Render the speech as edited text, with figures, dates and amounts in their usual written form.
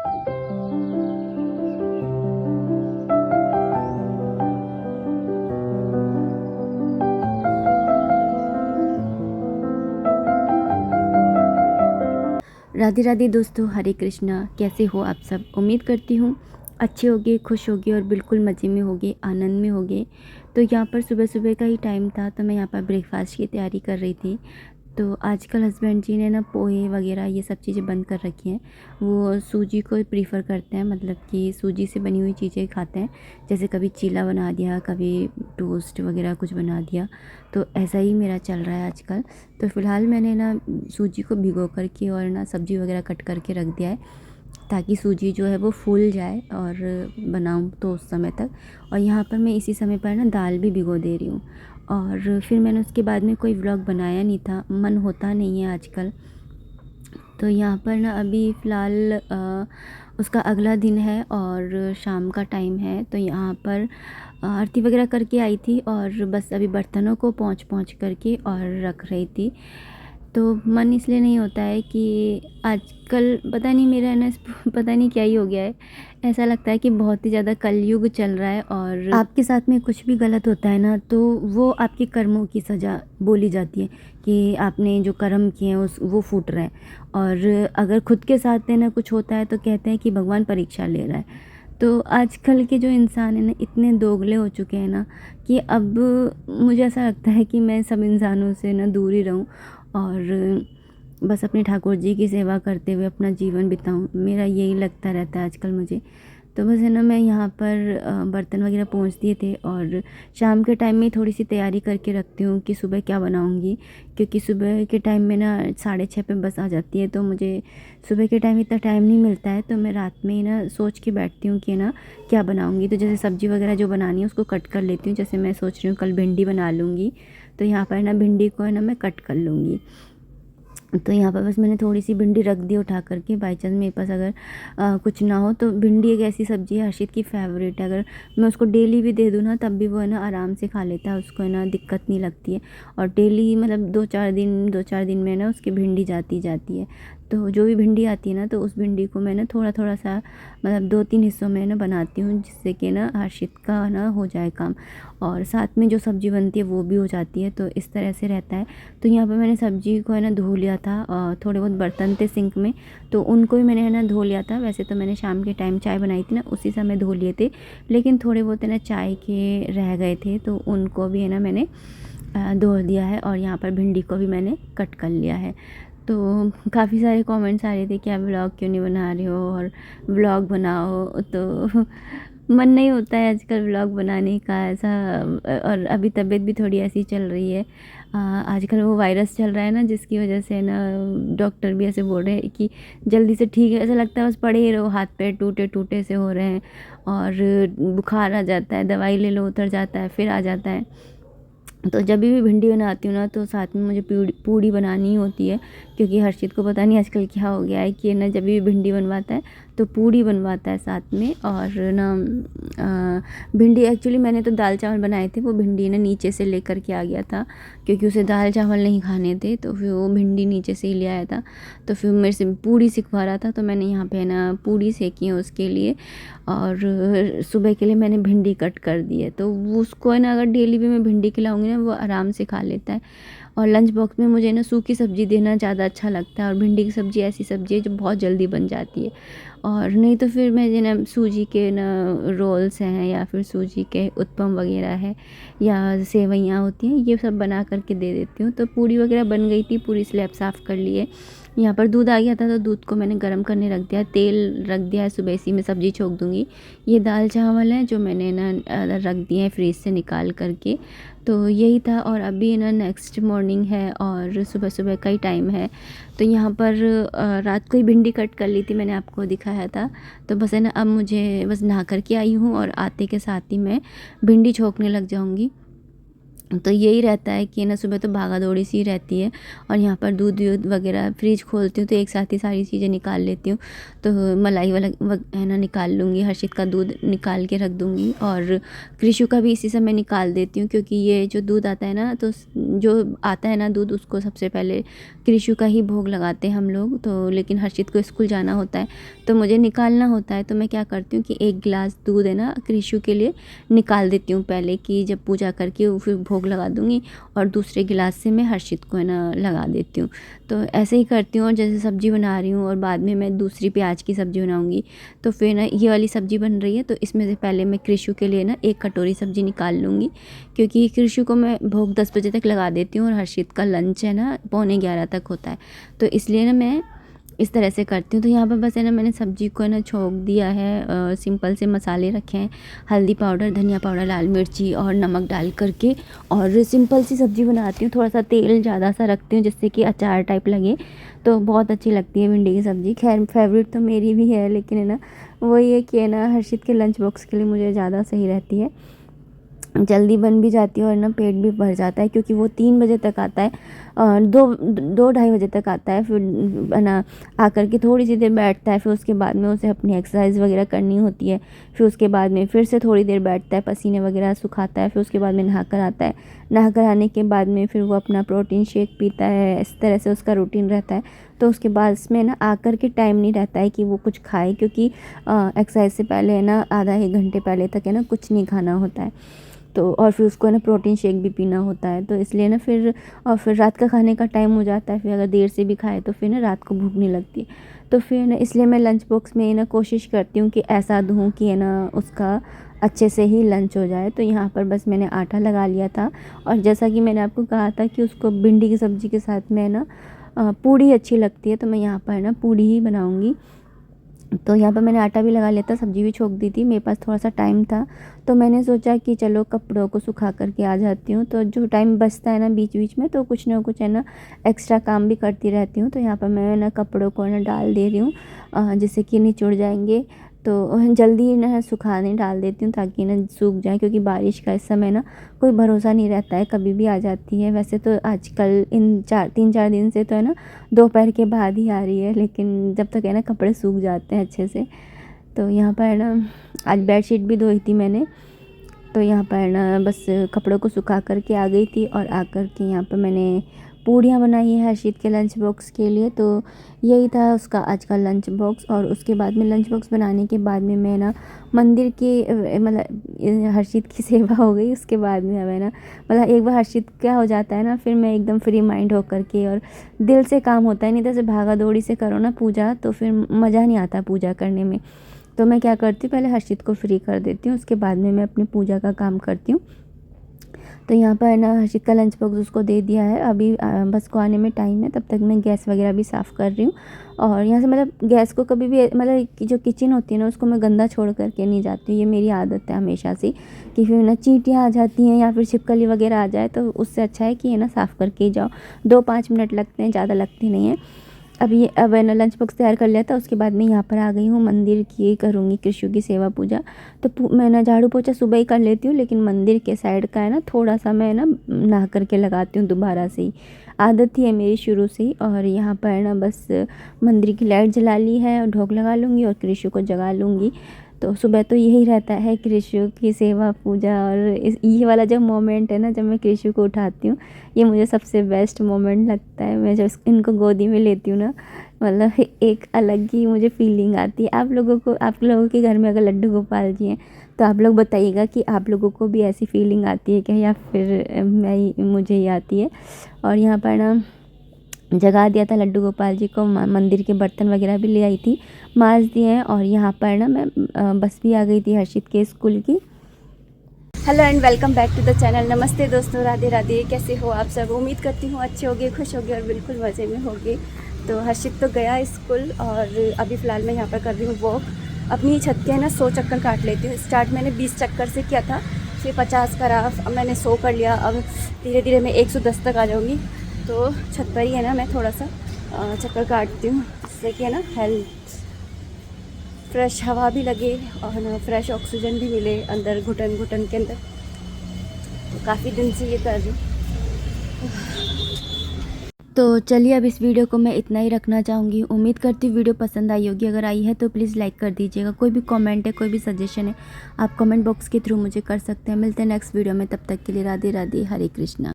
राधे राधे दोस्तों, हरे कृष्णा। कैसे हो आप सब? उम्मीद करती हूँ अच्छे होगे, खुश होगे और बिल्कुल मज़े में होगे, आनंद में होगे। तो यहाँ पर सुबह सुबह का ही टाइम था, तो मैं यहाँ पर ब्रेकफास्ट की तैयारी कर रही थी। तो आजकल हस्बैंड जी ने ना पोहे वगैरह ये सब चीज़ें बंद कर रखी हैं। वो सूजी को प्रीफ़र करते हैं, मतलब कि सूजी से बनी हुई चीज़ें खाते हैं। जैसे कभी चीला बना दिया, कभी टोस्ट वगैरह कुछ बना दिया। तो ऐसा ही मेरा चल रहा है आजकल। तो फ़िलहाल मैंने ना सूजी को भिगो कर के और ना सब्ज़ी वगैरह कट करके रख दिया है, ताकि सूजी जो है वो फूल जाए और बनाऊँ तो उस समय तक। और यहाँ पर मैं इसी समय पर ना दाल भी भिगो दे रही हूँ। और फिर मैंने उसके बाद में कोई व्लॉग बनाया नहीं था, मन होता नहीं है आजकल। तो यहाँ पर ना अभी फ़िलहाल उसका अगला दिन है और शाम का टाइम है। तो यहाँ पर आरती वगैरह करके आई थी और बस अभी बर्तनों को पोंछ करके और रख रही थी। तो मन इसलिए नहीं होता है कि आजकल पता नहीं मेरा ना पता नहीं क्या ही हो गया है। ऐसा लगता है कि बहुत ही ज़्यादा कलयुग चल रहा है और आपके साथ में कुछ भी गलत होता है ना, तो वो आपके कर्मों की सज़ा बोली जाती है कि आपने जो कर्म किए हैं उस वो फूट रहा है। और अगर खुद के साथ में ना कुछ होता है तो कहते हैं कि भगवान परीक्षा ले रहा है। तो आजकल के जो इंसान हैं ना, इतने दोगले हो चुके हैं ना कि अब मुझे ऐसा लगता है कि मैं सब इंसानों से ना दूर ही रहूं और बस अपने ठाकुर जी की सेवा करते हुए अपना जीवन बिताऊं। मेरा यही लगता रहता है आजकल मुझे। तो बस है ना, मैं यहाँ पर बर्तन वगैरह पोंछ दिए थे और शाम के टाइम में थोड़ी सी तैयारी करके रखती हूँ कि सुबह क्या बनाऊँगी। क्योंकि सुबह के टाइम में ना 6:30 पे बस आ जाती है, तो मुझे सुबह के टाइम इतना टाइम नहीं मिलता है। तो मैं रात में ही ना सोच के बैठती हूँ कि ना क्या बनाऊँगी। तो जैसे सब्ज़ी वगैरह जो बनानी है उसको कट कर लेती हूँ। जैसे मैं सोच रही हूँ कल भिंडी बना लूँगी, तो यहाँ पर ना भिंडी को है ना मैं कट कर लूँगी। तो यहाँ पर बस मैंने थोड़ी सी भिंडी रख दी उठा करके। बाई चांस मेरे पास अगर कुछ ना हो तो भिंडी एक ऐसी सब्ज़ी है, हर्षित की फेवरेट है। अगर मैं उसको डेली भी दे दूँ ना तब भी वो है ना आराम से खा लेता है, उसको है ना दिक्कत नहीं लगती है। और डेली मतलब 2-4 दिन में ना उसकी भिंडी जाती है। तो जो भी भिंडी आती है ना, तो उस भिंडी को मैं ना थोड़ा थोड़ा सा मतलब 2-3 हिस्सों में ना बनाती हूँ, जिससे कि ना हर्षित का ना हो जाए काम और साथ में जो सब्ज़ी बनती है वो भी हो जाती है। तो इस तरह से रहता है। तो यहाँ पर मैंने सब्ज़ी को है ना धो लिया था और थोड़े बहुत बर्तन थे सिंक में, तो उनको भी मैंने है ना धो लिया था। वैसे तो मैंने शाम के टाइम चाय बनाई थी ना, उसी समय धो लिए थे, लेकिन थोड़े बहुत है ना चाय के रह गए थे, तो उनको भी है ना मैंने धो दिया है। और यहाँ पर भिंडी को भी मैंने कट कर लिया है। तो काफ़ी सारे कमेंट्स आ रहे थे कि आप व्लॉग क्यों नहीं बना रहे हो और व्लॉग बनाओ। तो मन नहीं होता है आजकल व्लॉग बनाने का ऐसा। और अभी तबीयत भी थोड़ी ऐसी चल रही है। आजकल वो वायरस चल रहा है ना, जिसकी वजह से ना डॉक्टर भी ऐसे बोल रहे हैं कि जल्दी से ठीक है। ऐसा लगता है बस पड़े ही रहो, हाथ पैर टूटे टूटे से हो रहे हैं और बुखार आ जाता है, दवाई ले लो उतर जाता है, फिर आ जाता है। तो जब भी भिंडी बनाती हूँ ना, तो साथ में मुझे पूड़ी बनानी होती है। क्योंकि हर्षित को पता नहीं आजकल क्या हो गया है कि ना जब भी भिंडी बनवाता है तो पूड़ी बनवाता है साथ में। और ना भिंडी एक्चुअली मैंने तो दाल चावल बनाए थे, वो भिंडी ना नीचे से लेकर के आ गया था, क्योंकि उसे दाल चावल नहीं खाने थे। तो फिर वो भिंडी नीचे से ही ले आया था। तो फिर मेरे से पूड़ी सिखवा रहा था, तो मैंने यहाँ पे ना पूड़ी सेकी है उसके लिए। और सुबह के लिए मैंने भिंडी कट कर दी है। तो वो उसको है ना, अगर डेली भी मैं भिंडी खिलाऊंगी ना, वो आराम से खा लेता है। और लंच बॉक्स में मुझे ना सूखी सब्ज़ी देना ज़्यादा अच्छा लगता है। और भिंडी की सब्ज़ी ऐसी सब्ज़ी है जो बहुत जल्दी बन जाती है। और नहीं तो फिर मैं जो ना सूजी के ना रोल्स हैं, या फिर सूजी के उत्पम वगैरह है, या सेवइयाँ होती हैं, ये सब बना करके दे देती हूँ। तो पूड़ी वगैरह बन गई थी, पूरी स्लैब साफ़ कर लिए। यहाँ पर दूध आ गया था, तो दूध को मैंने गर्म करने रख दिया, तेल रख दिया है। सुबह इसी में सब्ज़ी छोंक दूँगी। ये दाल चावल है जो मैंने ना रख दिए हैं फ्रीज से निकाल करके। तो यही था। और अभी ना नेक्स्ट मॉर्निंग है और सुबह सुबह का ही टाइम है। तो यहाँ पर रात को ही भिंडी कट कर ली थी, मैंने आपको दिखाया था। तो बस है ना, अब मुझे बस नहा कर के आई हूँ और आते के साथ ही मैं भिंडी छोंकने लग जाऊँगी। तो यही रहता है कि ना सुबह तो भागा दौड़ी सी रहती है। और यहाँ पर दूध वूध वगैरह फ्रिज खोलती हूँ तो एक साथ ही सारी चीज़ें निकाल लेती हूँ। तो मलाई वाला है ना निकाल लूँगी, हर्षित का दूध निकाल के रख दूँगी और कृषु का भी इसी समय निकाल देती हूँ, क्योंकि ये जो दूध आता है ना, तो जो आता है ना दूध, उसको सबसे पहले कृषु का ही भोग लगाते हैं हम लोग। तो लेकिन हर्षित को स्कूल जाना होता है तो मुझे निकालना होता है, तो मैं क्या करती हूँ कि एक गिलास दूध है ना कृषु के लिए निकाल देती हूँ पहले, कि जब पूजा करके फिर भोग लगा दूँगी, और दूसरे गिलास से मैं हर्षित को है ना लगा देती हूँ। तो ऐसे ही करती हूँ। और जैसे सब्ज़ी बना रही हूँ और बाद में मैं दूसरी प्याज की सब्ज़ी बनाऊँगी, तो फिर ना ये वाली सब्ज़ी बन रही है तो इसमें से पहले मैं कृषु के लिए ना एक कटोरी सब्ज़ी निकाल लूँगी, क्योंकि कृषु को मैं भोग 10 बजे तक लगा देती हूँ और हर्षित का लंच है ना 11:45 तक होता है। तो इसलिए ना मैं इस तरह से करती हूँ। तो यहाँ पर बस है ना मैंने सब्ज़ी को है ना छोंक दिया है, सिंपल से मसाले रखे हैं, हल्दी पाउडर, धनिया पाउडर, लाल मिर्ची और नमक डाल करके, और सिंपल सी सब्ज़ी बनाती हूँ। थोड़ा सा तेल ज़्यादा सा रखती हूँ जिससे कि अचार टाइप लगे, तो बहुत अच्छी लगती है भिंडी की सब्ज़ी। खैर फेवरेट तो मेरी भी है, लेकिन है ना वही है कि है ना हर्षित के लंच बॉक्स के लिए मुझे ज़्यादा सही रहती है, जल्दी बन भी जाती है और ना पेट भी भर जाता है, क्योंकि वो 3 बजे तक आता है, 2-2:30 बजे तक आता है। फिर है ना आकर के थोड़ी सी देर बैठता है, फिर उसके बाद में उसे अपनी एक्सरसाइज वगैरह करनी होती है। फिर उसके बाद में फिर से थोड़ी देर बैठता है, पसीने वगैरह सुखाता है, फिर उसके बाद में नहा कर आता है। नहा कर आने के बाद में फिर वो अपना प्रोटीन शेक पीता है। इस तरह से उसका रूटीन रहता है। तो उसके बाद में ना आकर के टाइम नहीं रहता है कि वो कुछ खाए, क्योंकि एक्सरसाइज से पहले है ना आधा 1 घंटे पहले तक है ना कुछ नहीं खाना होता है। तो और फिर उसको है ना प्रोटीन शेक भी पीना होता है, तो इसलिए ना फिर और फिर रात का खाने का टाइम हो जाता है। फिर अगर देर से भी खाए तो फिर ना रात को भूख नहीं लगती। तो फिर ना इसलिए मैं लंच बॉक्स में ना कोशिश करती हूँ कि ऐसा दूँ कि है ना उसका अच्छे से ही लंच हो जाए। तो यहाँ पर बस मैंने आटा लगा लिया था, और जैसा कि मैंने आपको कहा था कि उसको भिंडी की सब्ज़ी के साथ में ना पूड़ी अच्छी लगती है, तो मैं यहाँ पर ना पूड़ी ही बनाऊँगी। तो यहाँ पर मैंने आटा भी लगा लिया था, सब्ज़ी भी छोंक दी थी। मेरे पास थोड़ा सा टाइम था, तो मैंने सोचा कि चलो कपड़ों को सुखा करके आ जाती हूँ। तो जो टाइम बचता है ना बीच बीच में, तो कुछ ना कुछ है ना एक्स्ट्रा काम भी करती रहती हूँ। तो यहाँ पर मैं ना कपड़ों को ना डाल दे रही हूँ, जिससे कि निचुड़ जाएंगे। तो जल्दी ना सुखाने डाल देती हूँ ताकि ना सूख जाए, क्योंकि बारिश का इस समय ना कोई भरोसा नहीं रहता है, कभी भी आ जाती है। वैसे तो आजकल इन 3-4 दिन से तो है ना दोपहर के बाद ही आ रही है, लेकिन जब तक है ना कपड़े सूख जाते हैं अच्छे से। तो यहाँ पर है ना आज बेडशीट भी धोई थी मैंने। तो यहाँ पर ना बस कपड़ों को सुखा करके आ गई थी, और आकर के यहाँ पर मैंने पूड़ियाँ बनाई है हर्षित के लंच बॉक्स के लिए। तो यही था उसका आज का लंच बॉक्स। और उसके बाद में लंच बॉक्स बनाने के बाद में मैं ना मंदिर की मतलब हर्षित की सेवा हो गई। उसके बाद में है ना मतलब एक बार हर्षित क्या हो जाता है ना, फिर मैं एकदम फ्री माइंड होकर के और दिल से काम होता है, नहीं तो ऐसे भागा दौड़ी से करो ना पूजा तो फिर मज़ा नहीं आता पूजा करने में। तो मैं क्या करती हूँ, पहले हर्षित को फ्री कर देती हूँ, उसके बाद में मैं अपनी पूजा का काम करती हूँ। तो यहाँ पर ना हर्षित का लंच बॉक्स उसको दे दिया है। अभी बस को आने में टाइम है, तब तक मैं गैस वगैरह भी साफ़ कर रही हूँ। और यहाँ से मतलब गैस को कभी भी मतलब कि जो किचन होती है ना उसको मैं गंदा छोड़ करके नहीं जाती हूँ। ये मेरी आदत है हमेशा से, कि फिर ना चींटियाँ आ जाती हैं या फिर छिपकली वगैरह आ जाए, तो उससे अच्छा है कि है ना साफ़ करके ही जाओ। 2-5 मिनट लगते हैं, ज़्यादा लगते नहीं हैं। अब है ना लंच बॉक्स तैयार कर लिया था। उसके बाद मैं यहाँ पर आ गई हूँ, मंदिर की करूँगी कृष्ण की सेवा पूजा। तो मैं ना झाड़ू पोछा सुबह ही कर लेती हूँ, लेकिन मंदिर के साइड का है ना थोड़ा सा मैं ना नहा करके लगाती हूँ दोबारा से ही, आदत ही है मेरी शुरू से ही। और यहाँ पर ना बस मंदिर की लाइट जला ली है और ढोक लगा लूँगी और कृष्ण को जगा लूँगी। तो सुबह तो यही रहता है कृष्ण की सेवा पूजा। और ये वाला जो मोमेंट है ना जब मैं कृष्ण को उठाती हूँ, ये मुझे सबसे बेस्ट मोमेंट लगता है। मैं जब इनको गोदी में लेती हूँ ना, मतलब एक अलग ही मुझे फीलिंग आती है। आप लोगों के घर में अगर लड्डू गोपाल जी हैं तो आप लोग बताइएगा कि आप लोगों को भी ऐसी फीलिंग आती है क्या, या फिर मुझे ही आती है। और यहाँ पर ना जगा दिया था लड्डू गोपाल जी को, मंदिर के बर्तन वगैरह भी ले आई थी, मांज दिए हैं। और यहाँ पर ना मैं बस भी आ गई थी हर्षित के स्कूल की। Hello and welcome back to the channel. नमस्ते दोस्तों, राधे राधे। कैसे हो आप सब? उम्मीद करती हूँ अच्छे होगे, खुश होगे और बिल्कुल मज़े में होगे। तो हर्षित तो गया स्कूल, और अभी फ़िलहाल मैं यहाँ पर कर रही हूँ वॉक। अपनी छत के ना 100 चक्कर काट लेती हूँ। स्टार्ट मैंने 20 चक्कर से किया था, फिर 50 करा, अब मैंने 100 कर लिया। अब धीरे धीरे मैं 110 तक आ जाऊँगी। तो छत पर ही है ना मैं थोड़ा सा चक्कर काटती हूँ, जिससे कि है ना हेल्थ फ्रेश हवा भी लगे और ना फ्रेश ऑक्सीजन भी मिले अंदर, घुटन घुटन के अंदर। तो काफ़ी दिन से ये कर रही हूँ। तो चलिए अब इस वीडियो को मैं इतना ही रखना चाहूँगी। उम्मीद करती हूँ वीडियो पसंद आई होगी। अगर आई है तो प्लीज़ लाइक कर दीजिएगा। कोई भी कमेंट है, कोई भी सजेशन है, आप कमेंट बॉक्स के थ्रू मुझे कर सकते हैं। मिलते हैं नेक्स्ट वीडियो में, तब तक के लिए राधे राधे, हरे कृष्णा।